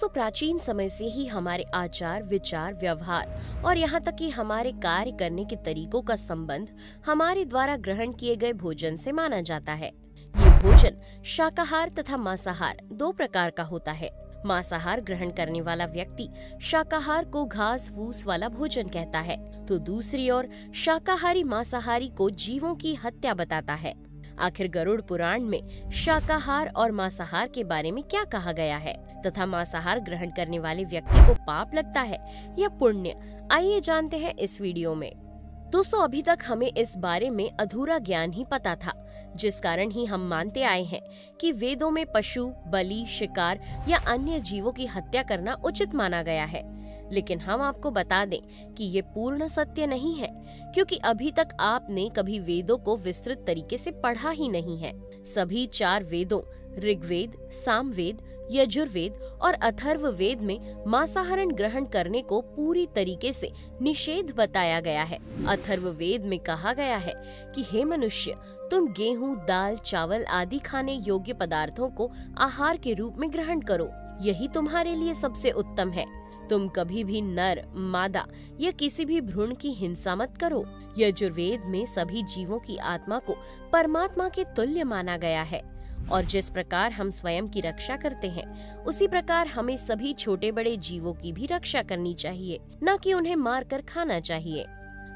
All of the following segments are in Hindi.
दोस्तों, प्राचीन समय से ही हमारे आचार, विचार, व्यवहार और यहाँ तक कि हमारे कार्य करने के तरीकों का संबंध हमारे द्वारा ग्रहण किए गए भोजन से माना जाता है। ये भोजन शाकाहार तथा मांसाहार दो प्रकार का होता है। मांसाहार ग्रहण करने वाला व्यक्ति शाकाहार को घास फूस वाला भोजन कहता है, तो दूसरी ओर शाकाहारी मांसाहारी को जीवों की हत्या बताता है। आखिर गरुड़ पुराण में शाकाहार और मांसाहार के बारे में क्या कहा गया है तथा मांसाहार ग्रहण करने वाले व्यक्ति को पाप लगता है या पुण्य, आइए जानते हैं इस वीडियो में। दोस्तों, अभी तक हमें इस बारे में अधूरा ज्ञान ही पता था, जिस कारण ही हम मानते आए हैं कि वेदों में पशु बलि, शिकार या अन्य जीवों की हत्या करना उचित माना गया है। लेकिन हम आपको बता दें कि ये पूर्ण सत्य नहीं है, क्योंकि अभी तक आपने कभी वेदों को विस्तृत तरीके से पढ़ा ही नहीं है। सभी 4 वेदों ऋग्वेद, सामवेद, यजुर्वेद और अथर्ववेद में मांसाहार ग्रहण करने को पूरी तरीके से निषेध बताया गया है। अथर्ववेद में कहा गया है कि हे मनुष्य, तुम गेहूं, दाल, चावल आदि खाने योग्य पदार्थों को आहार के रूप में ग्रहण करो, यही तुम्हारे लिए सबसे उत्तम है। तुम कभी भी नर, मादा या किसी भी भ्रूण की हिंसा मत करो। यजुर्वेद में सभी जीवों की आत्मा को परमात्मा के तुल्य माना गया है और जिस प्रकार हम स्वयं की रक्षा करते हैं, उसी प्रकार हमें सभी छोटे बड़े जीवों की भी रक्षा करनी चाहिए, न कि उन्हें मारकर खाना चाहिए।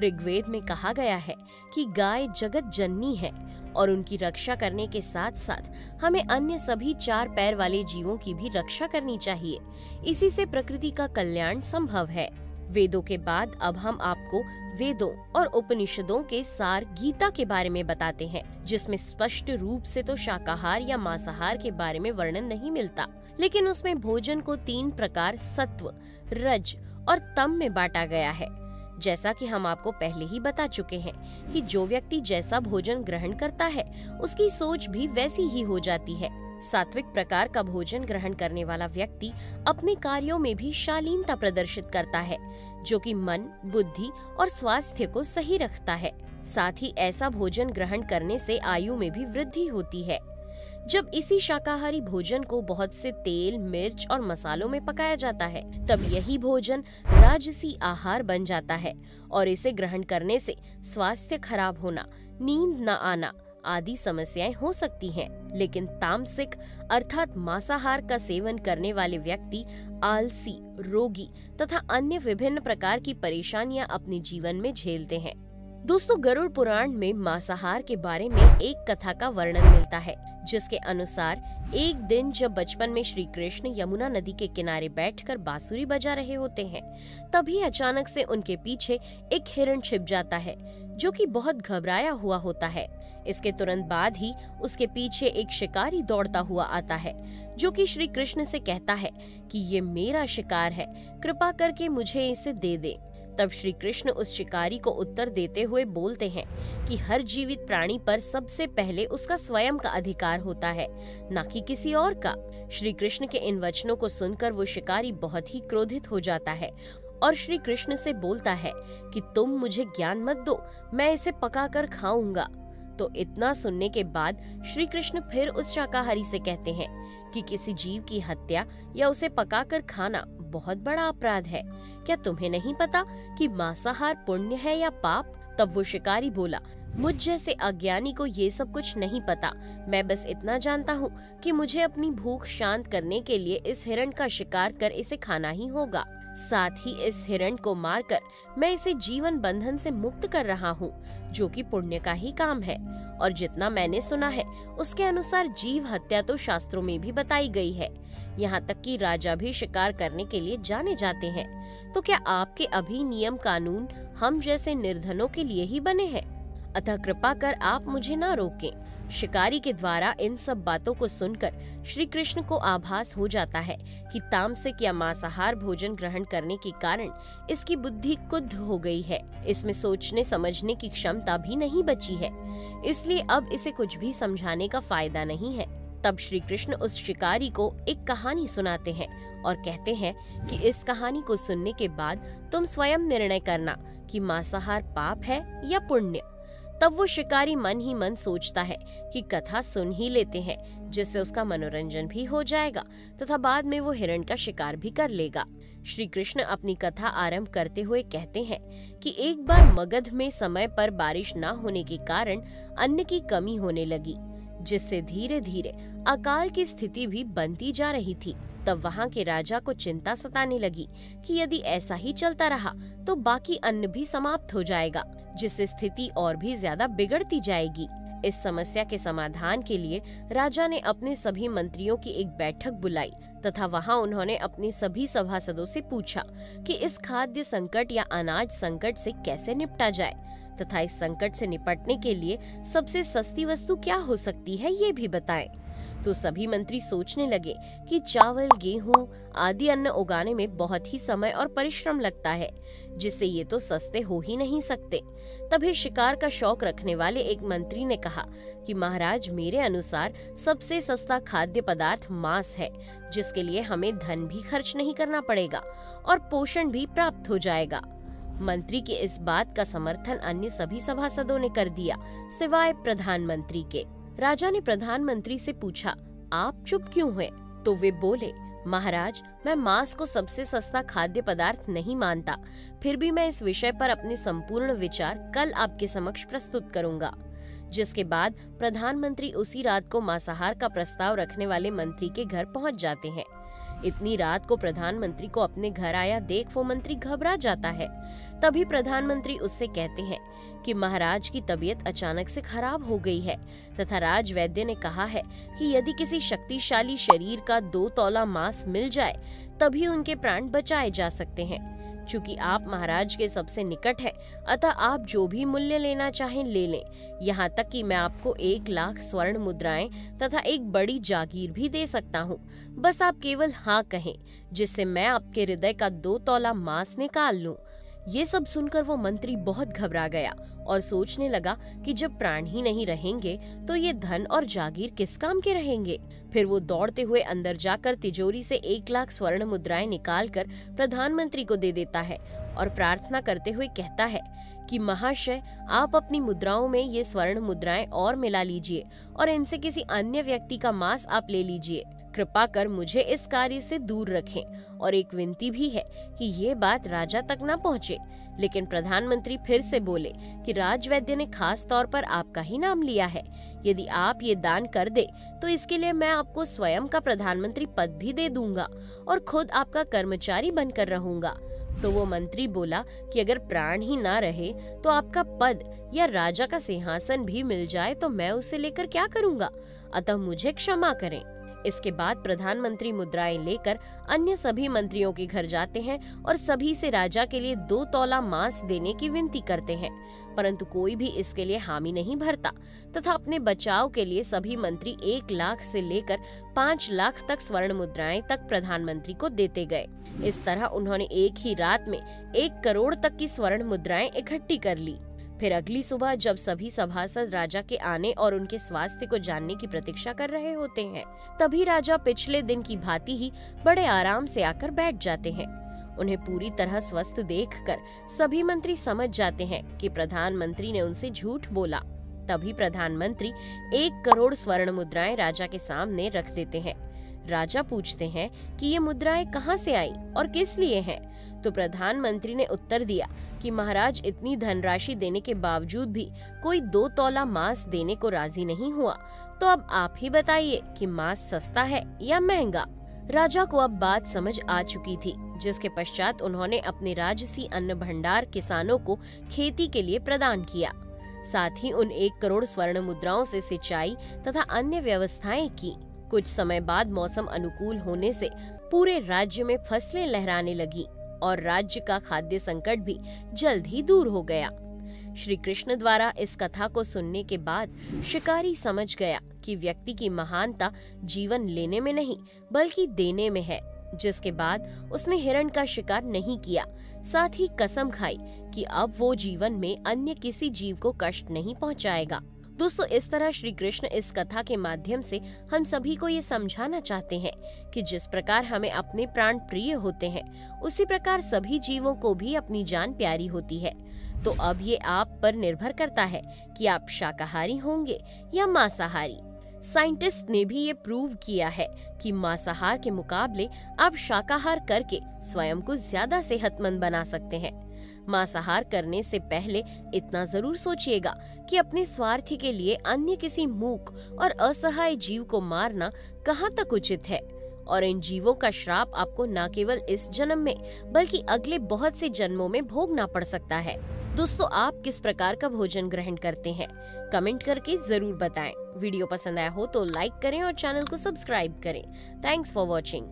ऋग्वेद में कहा गया है कि गाय जगत जननी है और उनकी रक्षा करने के साथ साथ हमें अन्य सभी 4 पैर वाले जीवों की भी रक्षा करनी चाहिए। इसी से प्रकृति का कल्याण संभव है। वेदों के बाद अब हम आपको वेदों और उपनिषदों के सार गीता के बारे में बताते हैं, जिसमें स्पष्ट रूप से तो शाकाहार या मांसाहार के बारे में वर्णन नहीं मिलता, लेकिन उसमें भोजन को 3 प्रकार सत्व, रज और तम में बांटा गया है। जैसा कि हम आपको पहले ही बता चुके हैं कि जो व्यक्ति जैसा भोजन ग्रहण करता है, उसकी सोच भी वैसी ही हो जाती है। सात्विक प्रकार का भोजन ग्रहण करने वाला व्यक्ति अपने कार्यों में भी शालीनता प्रदर्शित करता है, जो कि मन, बुद्धि और स्वास्थ्य को सही रखता है। साथ ही ऐसा भोजन ग्रहण करने से आयु में भी वृद्धि होती है। जब इसी शाकाहारी भोजन को बहुत से तेल, मिर्च और मसालों में पकाया जाता है, तब यही भोजन राजसी आहार बन जाता है और इसे ग्रहण करने से स्वास्थ्य खराब होना, नींद न आना आदि समस्याएं हो सकती हैं। लेकिन तामसिक अर्थात मांसाहार का सेवन करने वाले व्यक्ति आलसी, रोगी तथा अन्य विभिन्न प्रकार की परेशानियां अपने जीवन में झेलते हैं। दोस्तों, गरुड़ पुराण में मांसाहार के बारे में एक कथा का वर्णन मिलता है, जिसके अनुसार एक दिन जब बचपन में श्री कृष्ण यमुना नदी के किनारे बैठकर बांसुरी बजा रहे होते हैं, तभी अचानक से उनके पीछे एक हिरण छिप जाता है, जो कि बहुत घबराया हुआ होता है। इसके तुरंत बाद ही उसके पीछे एक शिकारी दौड़ता हुआ आता है, जो कि श्री कृष्ण से कहता है कि ये मेरा शिकार है, कृपा करके मुझे इसे दे दे। तब श्री कृष्ण उस शिकारी को उत्तर देते हुए बोलते हैं कि हर जीवित प्राणी पर सबसे पहले उसका स्वयं का अधिकार होता है, न कि किसी और का। श्री कृष्ण के इन वचनों को सुनकर वो शिकारी बहुत ही क्रोधित हो जाता है और श्री कृष्ण से बोलता है कि तुम मुझे ज्ञान मत दो, मैं इसे पकाकर खाऊंगा। तो इतना सुनने के बाद श्री कृष्ण फिर उस शाकाहारी से कहते हैं कि किसी जीव की हत्या या उसे पकाकर खाना बहुत बड़ा अपराध है। क्या तुम्हें नहीं पता कि मांसाहार पुण्य है या पाप? तब वो शिकारी बोला, मुझ जैसे अज्ञानी को ये सब कुछ नहीं पता। मैं बस इतना जानता हूँ कि मुझे अपनी भूख शांत करने के लिए इस हिरण का शिकार कर इसे खाना ही होगा। साथ ही इस हिरण को मारकर मैं इसे जीवन बंधन से मुक्त कर रहा हूँ, जो कि पुण्य का ही काम है। और जितना मैंने सुना है, उसके अनुसार जीव हत्या तो शास्त्रों में भी बताई गई है। यहाँ तक कि राजा भी शिकार करने के लिए जाने जाते हैं। तो क्या आपके अभी नियम कानून हम जैसे निर्धनों के लिए ही बने हैं? अतः कृपा कर आप मुझे ना रोकें। शिकारी के द्वारा इन सब बातों को सुनकर श्री कृष्ण को आभास हो जाता है कि तामसिक या मांसाहार भोजन ग्रहण करने के कारण इसकी बुद्धि कुद्ध हो गई है। इसमें सोचने समझने की क्षमता भी नहीं बची है, इसलिए अब इसे कुछ भी समझाने का फायदा नहीं है। तब श्री कृष्ण उस शिकारी को एक कहानी सुनाते हैं और कहते हैं कि इस कहानी को सुनने के बाद तुम स्वयं निर्णय करना कि मांसाहार पाप है या पुण्य। तब वो शिकारी मन ही मन सोचता है कि कथा सुन ही लेते हैं, जिससे उसका मनोरंजन भी हो जाएगा तथा बाद में वो हिरण का शिकार भी कर लेगा। श्री कृष्ण अपनी कथा आरंभ करते हुए कहते हैं कि एक बार मगध में समय पर बारिश न होने के कारण अन्न की कमी होने लगी, जिससे धीरे धीरे अकाल की स्थिति भी बनती जा रही थी। तब वहाँ के राजा को चिंता सताने लगी कि यदि ऐसा ही चलता रहा तो बाकी अन्न भी समाप्त हो जाएगा, जिससे स्थिति और भी ज्यादा बिगड़ती जाएगी। इस समस्या के समाधान के लिए राजा ने अपने सभी मंत्रियों की एक बैठक बुलाई तथा वहां उन्होंने अपने सभी सभासदों से पूछा कि इस खाद्य संकट या अनाज संकट से कैसे निपटा जाए तथा इस संकट से निपटने के लिए सबसे सस्ती वस्तु क्या हो सकती है, ये भी बताएं। तो सभी मंत्री सोचने लगे कि चावल, गेहूं आदि अन्न उगाने में बहुत ही समय और परिश्रम लगता है, जिससे ये तो सस्ते हो ही नहीं सकते। तभी शिकार का शौक रखने वाले एक मंत्री ने कहा कि महाराज, मेरे अनुसार सबसे सस्ता खाद्य पदार्थ मांस है, जिसके लिए हमें धन भी खर्च नहीं करना पड़ेगा और पोषण भी प्राप्त हो जाएगा। मंत्री की इस बात का समर्थन अन्य सभी सभासदों ने कर दिया, सिवाय प्रधानमंत्री के। राजा ने प्रधानमंत्री से पूछा, आप चुप क्यों हुए? तो वे बोले, महाराज, मैं मांस को सबसे सस्ता खाद्य पदार्थ नहीं मानता, फिर भी मैं इस विषय पर अपने संपूर्ण विचार कल आपके समक्ष प्रस्तुत करूंगा। जिसके बाद प्रधानमंत्री उसी रात को मांसाहार का प्रस्ताव रखने वाले मंत्री के घर पहुंच जाते हैं। इतनी रात को प्रधानमंत्री को अपने घर आया देख वो मंत्री घबरा जाता है। तभी प्रधानमंत्री उससे कहते हैं कि महाराज की तबीयत अचानक से खराब हो गई है तथा राजवैद्य ने कहा है कि यदि किसी शक्तिशाली शरीर का 2 तौला मांस मिल जाए तभी उनके प्राण बचाए जा सकते हैं। चूँकि आप महाराज के सबसे निकट हैं, अतः आप जो भी मूल्य लेना चाहें ले लें, यहाँ तक कि मैं आपको 1 लाख स्वर्ण मुद्राएं तथा एक बड़ी जागीर भी दे सकता हूँ। बस आप केवल हाँ कहें, जिससे मैं आपके हृदय का 2 तौला मांस निकाल लूं। ये सब सुनकर वो मंत्री बहुत घबरा गया और सोचने लगा कि जब प्राण ही नहीं रहेंगे तो ये धन और जागीर किस काम के रहेंगे। फिर वो दौड़ते हुए अंदर जाकर तिजोरी से 1 लाख स्वर्ण मुद्राएं निकालकर प्रधानमंत्री को दे देता है और प्रार्थना करते हुए कहता है कि महाशय, आप अपनी मुद्राओं में ये स्वर्ण मुद्राएं और मिला लीजिए और इनसे किसी अन्य व्यक्ति का मांस आप ले लीजिए। कृपा कर मुझे इस कार्य से दूर रखें और एक विनती भी है कि ये बात राजा तक न पहुँचे। लेकिन प्रधानमंत्री फिर से बोले कि राजवैद्य ने खास तौर पर आपका ही नाम लिया है। यदि आप ये दान कर दे तो इसके लिए मैं आपको स्वयं का प्रधानमंत्री पद भी दे दूंगा और खुद आपका कर्मचारी बनकर रहूंगा। तो वो मंत्री बोला कि अगर प्राण ही ना रहे तो आपका पद या राजा का सिंहासन भी मिल जाए तो मैं उसे लेकर क्या करूंगा, अतः मुझे क्षमा करें। इसके बाद प्रधानमंत्री मुद्राएं लेकर अन्य सभी मंत्रियों के घर जाते हैं और सभी से राजा के लिए 2 तौला मांस देने की विनती करते हैं, परंतु कोई भी इसके लिए हामी नहीं भरता तथा अपने बचाव के लिए सभी मंत्री 1 लाख से लेकर 5 लाख तक स्वर्ण मुद्राएं तक प्रधानमंत्री को देते गए। इस तरह उन्होंने एक ही रात में 1 करोड़ तक की स्वर्ण मुद्राएं इकट्ठी कर ली। फिर अगली सुबह जब सभी सभासद राजा के आने और उनके स्वास्थ्य को जानने की प्रतीक्षा कर रहे होते हैं, तभी राजा पिछले दिन की भांति ही बड़े आराम से आकर बैठ जाते हैं। उन्हें पूरी तरह स्वस्थ देखकर सभी मंत्री समझ जाते हैं कि प्रधानमंत्री ने उनसे झूठ बोला। तभी प्रधानमंत्री 1 करोड़ स्वर्ण मुद्राएं राजा के सामने रख देते हैं। राजा पूछते हैं कि ये मुद्राएं कहाँ से आई और किस लिए हैं? तो प्रधानमंत्री ने उत्तर दिया कि महाराज, इतनी धनराशि देने के बावजूद भी कोई 2 तौला मांस देने को राजी नहीं हुआ, तो अब आप ही बताइए कि मांस सस्ता है या महंगा। राजा को अब बात समझ आ चुकी थी, जिसके पश्चात उन्होंने अपने राजसी अन्न भंडार किसानों को खेती के लिए प्रदान किया। साथ ही उन 1 करोड़ स्वर्ण मुद्राओं से सिंचाई तथा अन्य व्यवस्थाएं की। कुछ समय बाद मौसम अनुकूल होने से पूरे राज्य में फसलें लहराने लगी और राज्य का खाद्य संकट भी जल्द ही दूर हो गया। श्री कृष्ण द्वारा इस कथा को सुनने के बाद शिकारी समझ गया कि व्यक्ति की महानता जीवन लेने में नहीं बल्कि देने में है। जिसके बाद उसने हिरण का शिकार नहीं किया, साथ ही कसम खाई कि अब वो जीवन में अन्य किसी जीव को कष्ट नहीं पहुंचाएगा। दोस्तों, इस तरह श्री कृष्ण इस कथा के माध्यम से हम सभी को ये समझाना चाहते हैं कि जिस प्रकार हमें अपने प्राण प्रिय होते हैं, उसी प्रकार सभी जीवों को भी अपनी जान प्यारी होती है। तो अब ये आप पर निर्भर करता है कि आप शाकाहारी होंगे या मांसाहारी। साइंटिस्ट ने भी ये प्रूव किया है कि मांसाहार के मुकाबले आप शाकाहार करके स्वयं को ज्यादा सेहतमंद बना सकते हैं। मांसाहार करने से पहले इतना जरूर सोचिएगा कि अपने स्वार्थ के लिए अन्य किसी मूक और असहाय जीव को मारना कहाँ तक उचित है, और इन जीवों का श्राप आपको न केवल इस जन्म में बल्कि अगले बहुत से जन्मों में भोगना पड़ सकता है। दोस्तों, आप किस प्रकार का भोजन ग्रहण करते हैं? कमेंट करके जरूर बताएं। वीडियो पसंद आया हो तो लाइक करें और चैनल को सब्सक्राइब करें। Thanks for watching.